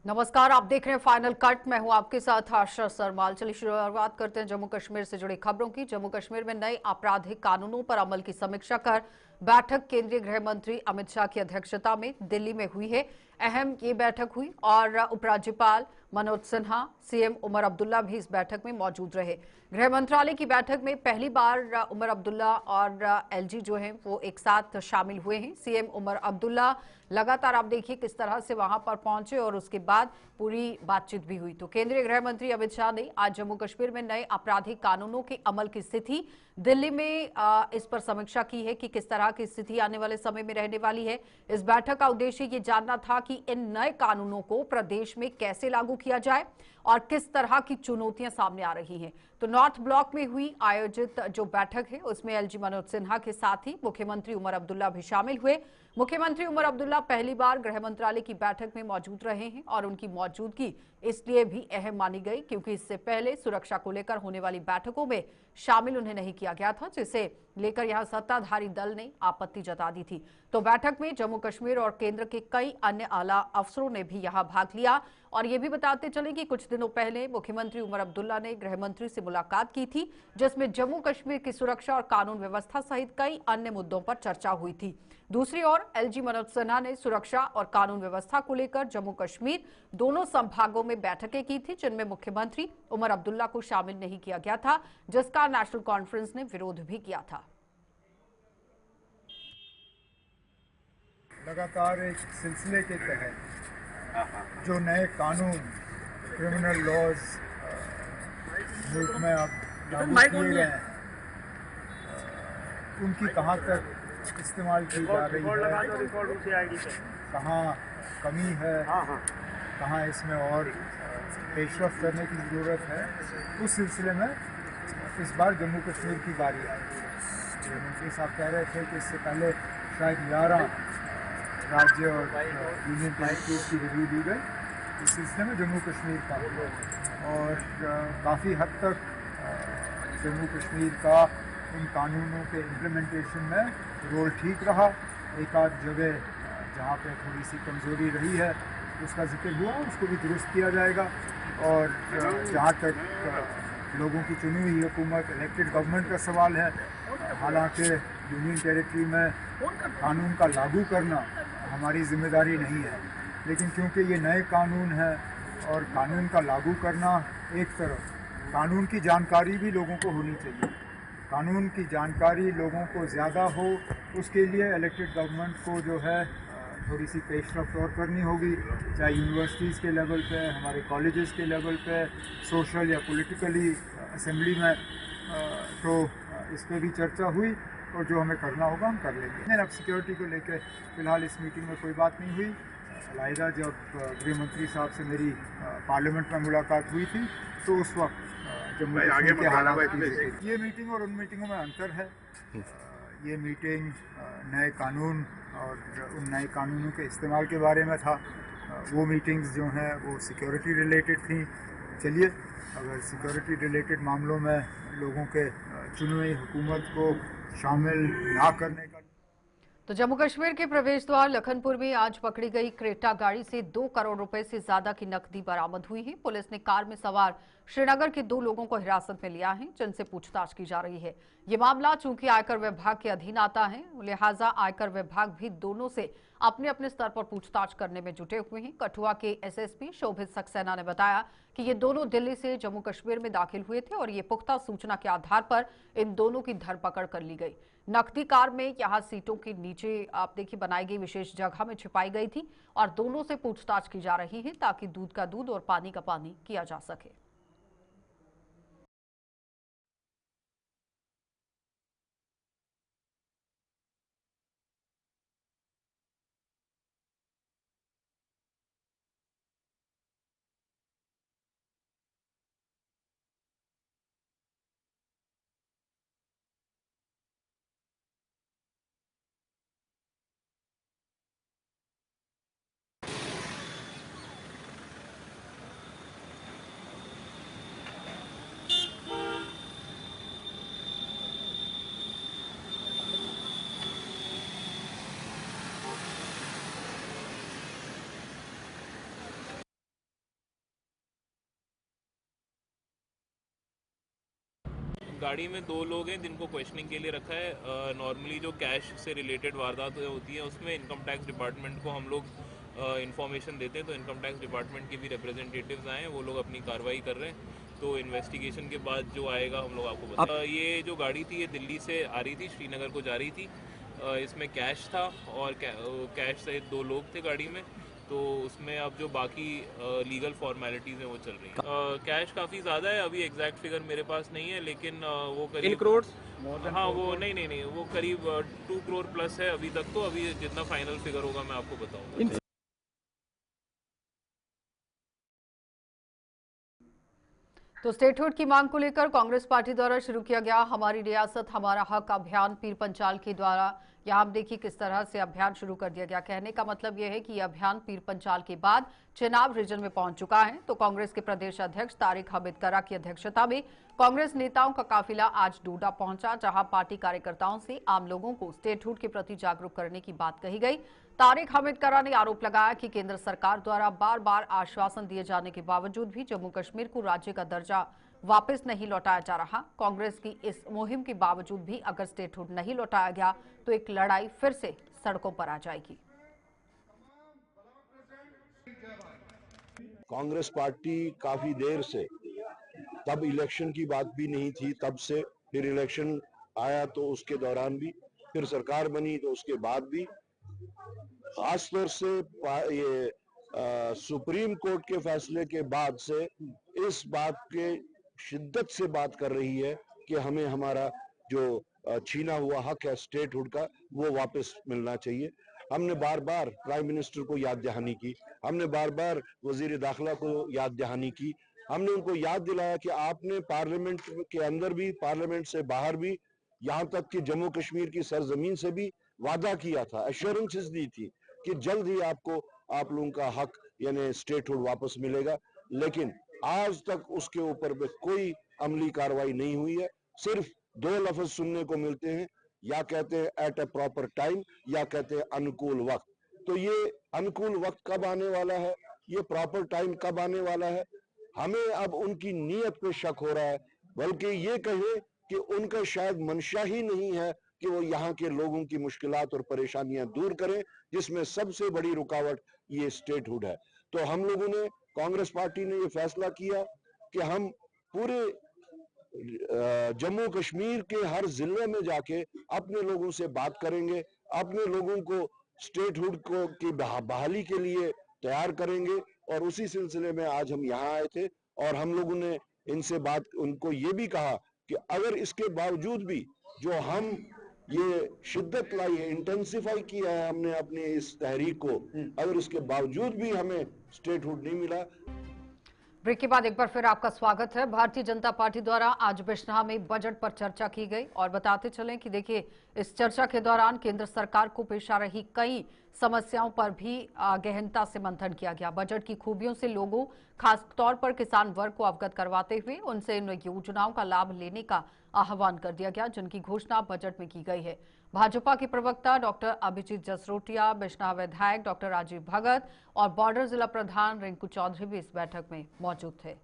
नमस्कार, आप देख रहे हैं फाइनल कट। मैं हूं आपके साथ आशा सरमाल। चलिए शुरुआत करते हैं जम्मू कश्मीर से जुड़ी खबरों की। जम्मू कश्मीर में नए आपराधिक कानूनों पर अमल की समीक्षा कर बैठक केंद्रीय गृह मंत्री अमित शाह की अध्यक्षता में दिल्ली में हुई है। अहम ये बैठक हुई और उपराज्यपाल मनोज सिन्हा, सीएम उमर अब्दुल्ला भी इस बैठक में मौजूद रहे। गृह मंत्रालय की बैठक में पहली बार उमर अब्दुल्ला और एलजी जो हैं वो एक साथ शामिल हुए हैं। सीएम उमर अब्दुल्ला लगातार आप देखिए किस तरह से वहां पर पहुंचे और उसके बाद पूरी बातचीत भी हुई। तो केंद्रीय गृह मंत्री अमित शाह ने आज जम्मू कश्मीर में नए आपराधिक कानूनों के अमल की स्थिति दिल्ली में इस पर समीक्षा की है कि किस तरह की स्थिति आने वाले समय में रहने वाली है। इस बैठक का उद्देश्य ये जानना था कि इन नए कानूनों को प्रदेश में कैसे लागू किया जाए और किस तरह की चुनौतियां सामने आ रही हैं। तो नॉर्थ ब्लॉक में हुई आयोजित जो बैठक है उसमें एलजी मनोज सिन्हा के साथ ही मुख्यमंत्री उमर अब्दुल्ला भी शामिल हुए। मुख्यमंत्री उमर अब्दुल्ला पहली बार गृह मंत्रालय की बैठक में मौजूद रहे हैं और उनकी मौजूदगी इसलिए भी अहम मानी गई क्योंकि इससे पहले सुरक्षा को लेकर होने वाली बैठकों में शामिल उन्हें नहीं किया गया था, जिसे लेकर यहां सत्ताधारी दल ने आपत्ति जता दी थी। तो बैठक में जम्मू कश्मीर और केंद्र के कई अन्य आला अफसरों ने भी यहां भाग लिया। और ये भी बताते चले कि कुछ दिनों पहले मुख्यमंत्री उमर अब्दुल्ला ने गृह मंत्री से मुलाकात की थी, जिसमें जम्मू कश्मीर की सुरक्षा और कानून व्यवस्था सहित कई अन्य मुद्दों पर चर्चा हुई थी। दूसरी ओर एलजी मनोज सिन्हा ने सुरक्षा और कानून व्यवस्था को लेकर जम्मू कश्मीर दोनों संभागों में बैठकें की थी, जिनमें मुख्यमंत्री उमर अब्दुल्ला को शामिल नहीं किया गया था, जिसका नेशनल कॉन्फ्रेंस ने विरोध भी किया था। लगातार एक सिलसिले के तहत जो नए कानून क्रिमिनल लॉज मुल्क में अब लागू किए गए हैं उनकी कहाँ तक इस्तेमाल की जा रही है, कहाँ कमी है, कहाँ इसमें और पेशरफ करने की ज़रूरत है, उस सिलसिले में इस बार जम्मू कश्मीर की बारी आई। जो मंत्री साहब कह रहे थे कि इससे पहले शायद 11 राज्य और यूनियन टेरिटरीज की रिव्यू दी गई। इस सिलसिले में जम्मू कश्मीर का और काफ़ी हद तक जम्मू कश्मीर का इन कानूनों के इम्प्लीमेंटेशन में रोल ठीक रहा। एक आध जगह जहाँ पे थोड़ी सी कमज़ोरी रही है उसका जिक्र हुआ, उसको भी दुरुस्त किया जाएगा। और जहाँ तक लोगों की चुनी हुई हुकूमत, इलेक्टेड गवर्नमेंट का सवाल है, हालांकि यूनियन टेरिटरी में कानून का लागू करना हमारी जिम्मेदारी नहीं है, लेकिन क्योंकि ये नए कानून हैं और कानून का लागू करना एक तरफ, कानून की जानकारी भी लोगों को होनी चाहिए। कानून की जानकारी लोगों को ज़्यादा हो उसके लिए इलेक्टेड गवर्नमेंट को जो है थोड़ी सी पेशरफ्त और करनी होगी, चाहे यूनिवर्सिटीज़ के लेवल पे, हमारे कॉलेजेस के लेवल पे, सोशल या पॉलिटिकली असेंबली में। तो इस पर भी चर्चा हुई और जो हमें करना होगा हम कर लेंगे। अब सिक्योरिटी को लेकर फ़िलहाल इस मीटिंग में कोई बात नहीं हुई। अलहदा जब गृह मंत्री साहब से मेरी पार्लियामेंट में मुलाकात हुई थी तो उस वक्त जम्मू कश्मीर के हालात की ये मीटिंग और उन मीटिंगों में अंतर है। ये मीटिंग नए कानून और उन नए कानूनों के इस्तेमाल के बारे में था। वो मीटिंग्स जो हैं वो सिक्योरिटी रिलेटेड थी। चलिए, अगर सिक्योरिटी रिलेटेड मामलों में लोगों के चुनी हुई हुकूमत को शामिल ना करने का। तो जम्मू कश्मीर के प्रवेश द्वार लखनपुर में आज पकड़ी गई क्रेटा गाड़ी से 2 करोड़ रुपए से ज्यादा की नकदी बरामद हुई है। पुलिस ने कार में सवार श्रीनगर के 2 लोगों को हिरासत में लिया है, जिनसे पूछताछ की जा रही है। ये मामला चूंकि आयकर विभाग के अधीन आता है, लिहाजा आयकर विभाग भी दोनों से अपने अपने स्तर पर पूछताछ करने में जुटे हुए हैं। कठुआ के एसएसपी शोभित सक्सेना ने बताया कि ये दोनों दिल्ली से जम्मू कश्मीर में दाखिल हुए थे और ये पुख्ता सूचना के आधार पर इन दोनों की धरपकड़ कर ली गई। नकदी कार में यहां सीटों के नीचे आप देखिए बनाई गई विशेष जगह में छिपाई गई थी और दोनों से पूछताछ की जा रही है ताकि दूध का दूध और पानी का पानी किया जा सके। गाड़ी में 2 लोग हैं जिनको क्वेश्चनिंग के लिए रखा है। नॉर्मली जो कैश से रिलेटेड वारदात होती है उसमें इनकम टैक्स डिपार्टमेंट को हम लोग इन्फॉर्मेशन देते हैं, तो इनकम टैक्स डिपार्टमेंट के भी रिप्रेजेंटेटिव्स आए हैं, वो लोग अपनी कार्रवाई कर रहे हैं। तो इन्वेस्टिगेशन के बाद जो आएगा हम लोग आपको बता। ये जो गाड़ी थी ये दिल्ली से आ रही थी, श्रीनगर को जा रही थी। इसमें कैश था और कैश सहित 2 लोग थे गाड़ी में। तो उसमें अब जो बाकी लीगल फॉर्मेलिटीज़ हैं वो चल रही हैं। कैश काफ़ी ज़्यादा है, अभी एग्जैक्ट फिगर मेरे पास नहीं है, लेकिन वो करीब 3 करोड़। हाँ वो नहीं, वो करीब 2 करोड़ प्लस है अभी तक। तो अभी जितना फाइनल फिगर होगा मैं आपको बताऊंगा। तो स्टेटहुड की मांग को लेकर कांग्रेस पार्टी द्वारा शुरू किया गया हमारी रियासत हमारा हक अभियान पीर पंचाल के द्वारा यहाँ आप देखिए किस तरह से अभियान शुरू कर दिया गया। कहने का मतलब यह है कि यह अभियान पीर पंचाल के बाद चेनाब रीजन में पहुंच चुका है। तो कांग्रेस के प्रदेश अध्यक्ष तारिक हमीद करा की अध्यक्षता में कांग्रेस नेताओं का काफिला आज डोडा पहुंचा, जहां पार्टी कार्यकर्ताओं से आम लोगों को स्टेटहुड के प्रति जागरूक करने की बात कही गई। तारिक हमीद करा ने आरोप लगाया कि केंद्र सरकार द्वारा बार बार आश्वासन दिए जाने के बावजूद भी जम्मू कश्मीर को राज्य का दर्जा वापस नहीं लौटाया जा रहा। कांग्रेस की इस मुहिम के बावजूद भी अगर स्टेटहुड नहीं लौटाया गया तो एक लड़ाई फिर से सड़कों पर आ जाएगी। कांग्रेस पार्टी काफी देर से, तब इलेक्शन की बात भी नहीं थी, तब से फिर इलेक्शन आया तो उसके दौरान भी, फिर सरकार बनी तो उसके बाद भी, खासतौर से ये सुप्रीम कोर्ट के फैसले के बाद से इस बात के शिद्दत से बात कर रही है कि हमें हमारा जो छीना हुआ हक है स्टेटहुड का वो वापस मिलना चाहिए। हमने बार बार प्राइम मिनिस्टर को याद दहानी की, हमने बार बार वजीर दाखिला को याद दहानी की, हमने उनको याद दिलाया कि आपने पार्लियामेंट के अंदर भी, पार्लियामेंट से बाहर भी, यहाँ तक कि जम्मू कश्मीर की सरजमीन से भी वादा किया था, एश्योरेंसेस दी थी कि जल्द ही आपको आप लोगों का हक यानी स्टेटहुड वापस मिलेगा। लेकिन आज तक उसके ऊपर में कोई अमली कार्रवाई नहीं हुई है। सिर्फ 2 लफ्ज सुनने को मिलते हैं, या कहते हैं एट ए प्रॉपर टाइम, या कहते हैं अनुकूल वक्त। तो ये अनुकूल वक्त कब आने वाला है, ये प्रॉपर टाइम कब आने वाला है, हमें अब उनकी नीयत पे शक हो रहा है। बल्कि ये कहें कि उनका शायद मंशा ही नहीं है कि वो यहाँ के लोगों की मुश्किलात और परेशानियां दूर करें, जिसमें सबसे बड़ी रुकावट ये स्टेटहुड है। तो हम लोगों ने, कांग्रेस पार्टी ने ये फैसला किया कि हम पूरे जम्मू कश्मीर के हर जिले में जाके अपने लोगों से बात करेंगे, अपने लोगों को स्टेटहुड को की बहाली के लिए तैयार करेंगे। और उसी सिलसिले में आज हम यहाँ आए थे और हम लोगों ने इनसे बात, उनको ये भी कहा कि अगर इसके बावजूद भी जो हम ये शिद्दत लाई है, इंटेंसिफाई किया है हमने अपने इस तहरीक को, अगर इसके बावजूद भी हमें स्टेटहुड नहीं मिला। ब्रेक के बाद एक बार फिर आपका स्वागत है। भारतीय जनता पार्टी द्वारा आज बिश्नाह में बजट पर चर्चा की गई और बताते चलें कि देखिए इस चर्चा के दौरान केंद्र सरकार को पेश आ रही कई समस्याओं पर भी गहनता से मंथन किया गया। बजट की खूबियों से लोगों, खास तौर पर किसान वर्ग को अवगत करवाते हुए उनसे इन योजनाओं का लाभ लेने का आह्वान कर दिया गया, जिनकी घोषणा बजट में की गई है। भाजपा के प्रवक्ता डॉक्टर अभिजीत जसरोटिया, बिश्नाह विधायक डॉक्टर राजीव भगत और बॉर्डर जिला प्रधान रिंकू चौधरी भी इस बैठक में मौजूद थे।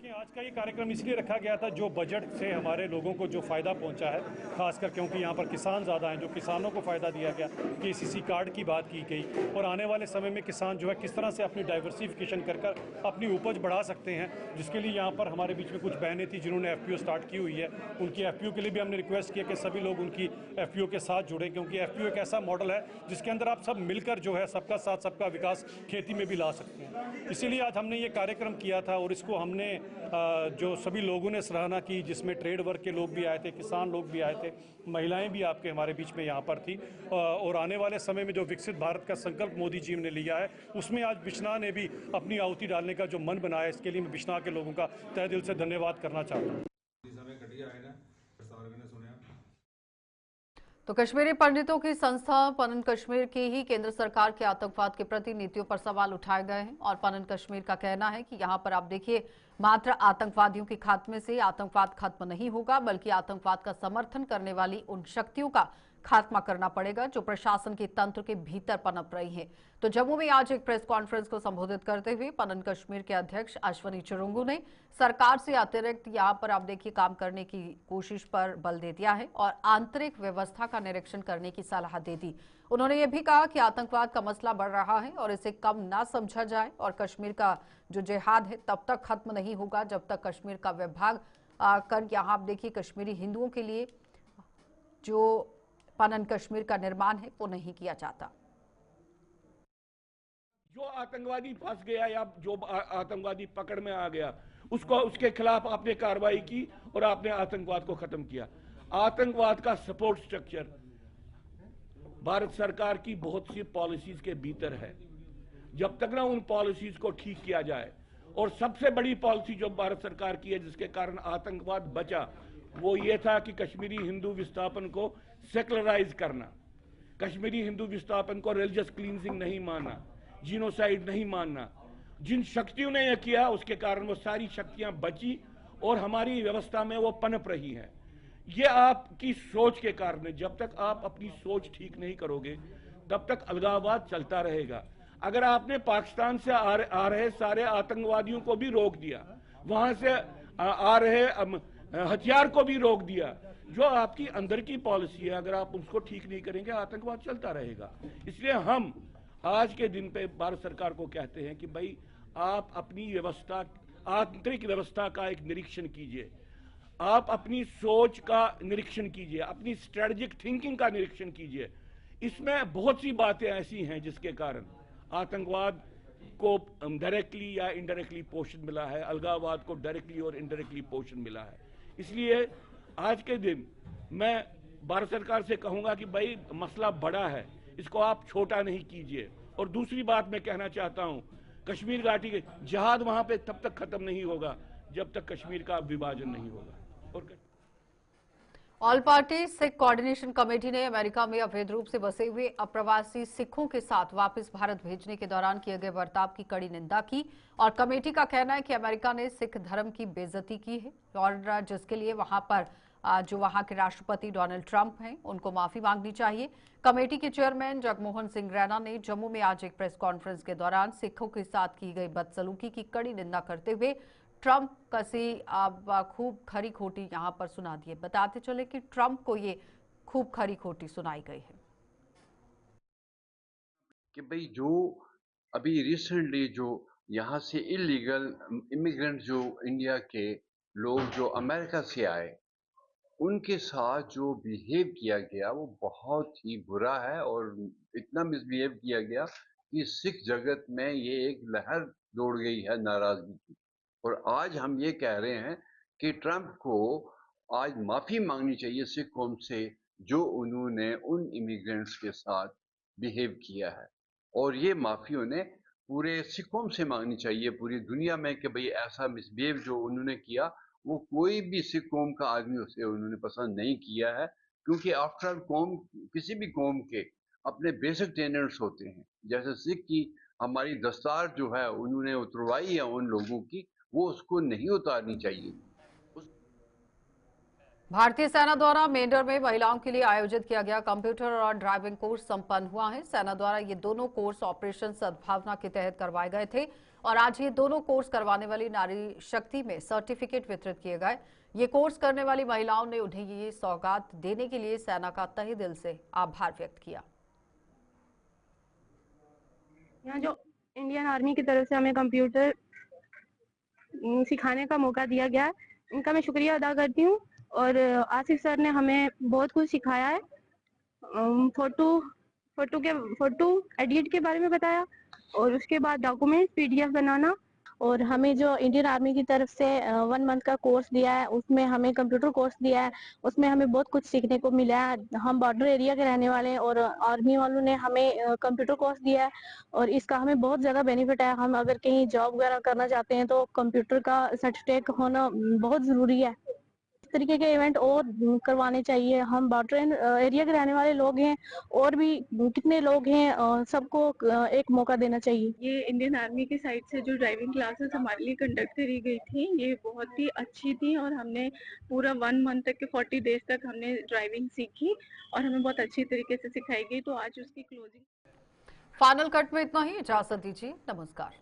आज का ये कार्यक्रम इसलिए रखा गया था, जो बजट से हमारे लोगों को जो फ़ायदा पहुंचा है, खासकर क्योंकि यहाँ पर किसान ज़्यादा हैं, जो किसानों को फ़ायदा दिया गया, केसीसी कार्ड की बात की गई और आने वाले समय में किसान जो है किस तरह से अपनी डाइवर्सिफिकेशन कर अपनी उपज बढ़ा सकते हैं, जिसके लिए यहाँ पर हमारे बीच में कुछ बहनें थी जिन्होंने एफपीओ स्टार्ट की हुई है। उनकी एफपीओ के लिए भी हमने रिक्वेस्ट किया कि सभी लोग उनकी एफपीओ के साथ जुड़ें, क्योंकि एफपीओ एक ऐसा मॉडल है जिसके अंदर आप सब मिलकर जो है सबका साथ सबका विकास खेती में भी ला सकते हैं। इसीलिए आज हमने ये कार्यक्रम किया था और इसको हमने जो सभी लोगों ने सराहना की, जिसमें ट्रेड वर्ग के लोग भी आए थे, किसान लोग भी आए थे, महिलाएं भी आपके हमारे बीच में यहाँ पर थी। और आने वाले समय में जो विकसित भारत का संकल्प मोदी जी ने लिया है, उसमें आज बिश्नाह ने भी अपनी आहुति डालने का जो मन बनाया, इसके लिए मैं बिश्नाह के लोगों का तहे दिल से धन्यवाद करना चाहता हूँ। तो कश्मीरी पंडितों की संस्था पनन कश्मीर की ही केंद्र सरकार के आतंकवाद के प्रति नीतियों पर सवाल उठाए गए हैं और पनन कश्मीर का कहना है कि यहां पर आप देखिए मात्र आतंकवादियों के खात्मे से आतंकवाद खत्म नहीं होगा, बल्कि आतंकवाद का समर्थन करने वाली उन शक्तियों का खात्मा करना पड़ेगा जो प्रशासन के तंत्र के भीतर पनप रही है। तो जम्मू में आज एक प्रेस कॉन्फ्रेंस को संबोधित करते हुए पनन कश्मीर के अध्यक्ष अश्वनी चुरुंगू ने सरकार से अतिरिक्त यहां पर आप देखिए काम करने की कोशिश पर बल दे दिया है और आंतरिक व्यवस्था का निरीक्षण करने की सलाह दे दी। उन्होंने ये भी कहा कि आतंकवाद का मसला बढ़ रहा है और इसे कम ना समझा जाए और कश्मीर का जो जिहाद है तब तक खत्म नहीं होगा जब तक कश्मीर का विभाग कर यहाँ आप देखिए कश्मीरी हिंदुओं के लिए जो पनन कश्मीर का निर्माण है वो नहीं किया जाता। जो आतंकवादी फंस गया या जो आतंकवादी पकड़ में आ गया उसको उसके खिलाफ आपने कार्रवाई की और आपने आतंकवाद को खत्म किया। आतंकवाद का सपोर्ट स्ट्रक्चर भारत सरकार की बहुत सी पॉलिसीज के भीतर है। जब तक ना उन पॉलिसीज को ठीक किया जाए, और सबसे बड़ी पॉलिसी जो भारत सरकार की है जिसके कारण आतंकवाद बचा वो ये था कि कश्मीरी हिंदू विस्थापन को सेकुलराइज करना, कश्मीरी हिंदू विस्थापन को रिलीजियस क्लींजिंग नहीं मानना, जीनोसाइड नहीं मानना। जिन शक्तियों ने यह किया उसके कारण वो सारी शक्तियां बची और हमारी व्यवस्था में वो पनप रही हैं। ये आपकी सोच के कारण है। जब तक आप अपनी सोच ठीक नहीं करोगे तब तक अलगाववाद चलता रहेगा। अगर आपने पाकिस्तान से आ रहे सारे आतंकवादियों को भी रोक दिया, वहां से आ रहे हथियार को भी रोक दिया, जो आपकी अंदर की पॉलिसी है अगर आप उसको ठीक नहीं करेंगे आतंकवाद चलता रहेगा। इसलिए हम आज के दिन पे भारत सरकार को कहते हैं कि भाई आप अपनी व्यवस्था, आंतरिक व्यवस्था का एक निरीक्षण कीजिए, आप अपनी सोच का निरीक्षण कीजिए, अपनी स्ट्रेटेजिक थिंकिंग का निरीक्षण कीजिए। इसमें बहुत सी बातें ऐसी हैं जिसके कारण आतंकवाद को डायरेक्टली या इनडायरेक्टली पोषण मिला है, अलगाववाद को डायरेक्टली और इनडायरेक्टली पोषण मिला है। इसलिए आज के दिन मैं भारत सरकार से कहूंगा कि भाई मसला बड़ा है, इसको आप छोटा नहीं कीजिए। और दूसरी बात मैं कहना चाहता हूं, कश्मीर घाटी के जिहाद वहां पे तब तक खत्म नहीं होगा जब तक कश्मीर का विभाजन नहीं होगा। और all party Sikh coordination committee ने अमेरिका में अवैध रूप से बसे हुए अप्रवासी सिखों के साथ वापस भारत भेजने के दौरान किए गए बर्ताव की कड़ी निंदा की और कमेटी का कहना है कि अमेरिका ने सिख धर्म की बेइज्जती की है और जिसके लिए वहां पर जो वहां के राष्ट्रपति डोनाल्ड ट्रंप हैं उनको माफी मांगनी चाहिए। कमेटी के चेयरमैन जगमोहन सिंह रैना ने जम्मू में आज एक प्रेस कॉन्फ्रेंस के दौरान सिखों के साथ की गई बदसलूकी की कड़ी निंदा करते हुए ट्रंप कसी खूब खरी खोटी यहां पर सुना दी है। बताते चले कि ट्रंप को ये खूब खरी खोटी सुनाई गई है कि भाई जो अभी रिसेंटली जो यहाँ से इलीगल इमिग्रेंट जो इंडिया के लोग जो अमेरिका से आए उनके साथ जो बिहेव किया गया वो बहुत ही बुरा है और इतना मिसबिहेव किया गया कि सिख जगत में ये एक लहर दौड़ गई है नाराजगी की। और आज हम ये कह रहे हैं कि ट्रंप को आज माफ़ी मांगनी चाहिए सिख कौम से जो उन्होंने उन इमिग्रेंट्स के साथ बिहेव किया है, और ये माफ़ी उन्हें पूरे सिख कौम से मांगनी चाहिए पूरी दुनिया में कि भाई ऐसा मिसबिहेव जो उन्होंने किया वो कोई भी सिख कौम का आदमी उसे उन्होंने पसंद नहीं किया है। क्योंकि आफ्टर ऑल कौम किसी भी कौम के अपने बेसिक टेनेंट्स होते हैं। जैसे सिख की हमारी दस्तार जो है उन्होंने उतरवाई है उन लोगों की, वो उसको नहीं उतारनी चाहिए। भारतीय सेना द्वारा मेंढर में महिलाओं के लिए आयोजित किया गया कंप्यूटर और ड्राइविंग कोर्स संपन्न हुआ है। सेना द्वारा ये दोनों कोर्स ऑपरेशन सद्भावना के तहत करवाए गए थे और आज ये दोनों कोर्स करवाने वाली नारी शक्ति में सर्टिफिकेट वितरित किए गए। ये कोर्स करने वाली महिलाओं ने उन्हें ये सौगात देने के लिए सेना का तहे दिल से आभार व्यक्त किया। यहाँ जो इंडियन आर्मी की तरफ से हमें कंप्यूटर सिखाने का मौका दिया गया, इनका मैं शुक्रिया अदा करती हूँ। और आसिफ सर ने हमें बहुत कुछ सिखाया है। फोटो एडिट के बारे में बताया और उसके बाद डॉक्यूमेंट PDF बनाना। और हमें जो इंडियन आर्मी की तरफ से 1 मंथ का कोर्स दिया है उसमें हमें कंप्यूटर कोर्स दिया है, उसमें हमें बहुत कुछ सीखने को मिला है। हम बॉर्डर एरिया के रहने वाले हैं और आर्मी वालों ने हमें कंप्यूटर कोर्स दिया है और इसका हमें बहुत ज़्यादा बेनिफिट है। हम अगर कहीं जॉब वगैरह करना चाहते हैं तो कंप्यूटर का सर्टिफिकेट होना बहुत ज़रूरी है। तरीके के इवेंट और करवाने चाहिए। हम बॉर्डर एरिया के रहने वाले लोग हैं, और भी कितने लोग हैं, सबको एक मौका देना चाहिए। ये इंडियन आर्मी की साइड से जो ड्राइविंग क्लासेस हमारे लिए कंडक्ट करी गई थी, ये बहुत ही अच्छी थी और हमने पूरा 1 मंथ तक के 40 डेज तक हमने ड्राइविंग सीखी और हमें बहुत अच्छी तरीके से सिखाई गई। तो आज उसकी क्लोजिंग। फाइनल कट में इतना ही, इजाजत दीजिए, नमस्कार।